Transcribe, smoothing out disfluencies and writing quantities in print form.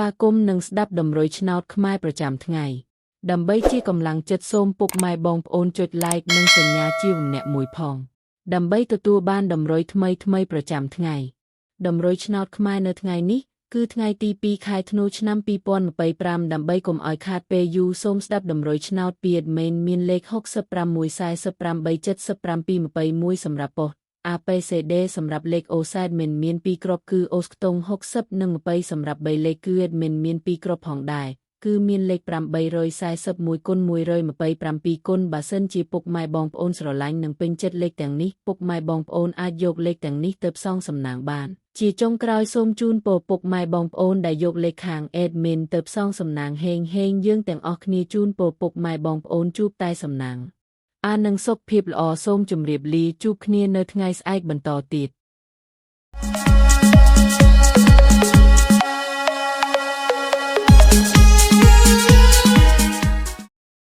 វាគមនឹងស្ដាប់តម្រុយឆ្នោតខ្មែរប្រចាំថ្ងៃដើម្បីជាកម្លាំងចិត្តសូមពុកម៉ែបងប្អូនចុច like និងសញ្ញាជាម្នាក់មួយផងដើម្បីទទួលបានតម្រុយថ្មីប្រចាំថ្ងៃតម្រុយឆ្នោតខ្មែរនៅថ្ងៃនេះគឺថ្ងៃទី2ខែធ្នូឆ្នាំ2025ដើម្បីកុំឲ្យខាតពេលយូរសូមស្ដាប់តម្រុយឆ្នោតពី admin មានលេខ65487221សម្រាប់ប៉ុស្តិ៍ ABCD សម្រាប់លេខ OSAD មាន2គ្រាប់គឺ OS ខ្ទង់60និង20សម្រាប់3លេខគឺ admin មាន2គ្រាប់ផងដែរគឺមានលេខ841x127គុណបើសិនជាពុកម៉ែបងប្អូនស្រឡាញ់និងពេញចិត្តលេខទាំងនេះពុកម៉ែបងប្អូនអាចយកលេខទាំងនេះទៅផ្សងសំណាងបានជាចុងក្រោយសូមជូនពរពុកម៉ែបងប្អូនដែលយកលេខខាង admin ទៅផ្សងសំណាងហេងយើងទាំងអស់គ្នាជូនពរពុកម៉ែបងប្អូនជួបតែសំណាងនិងសុខភាពល្អសូមជម្រាបលាជួបគ្នានៅថ្ងៃស្អែកបន្តទៀត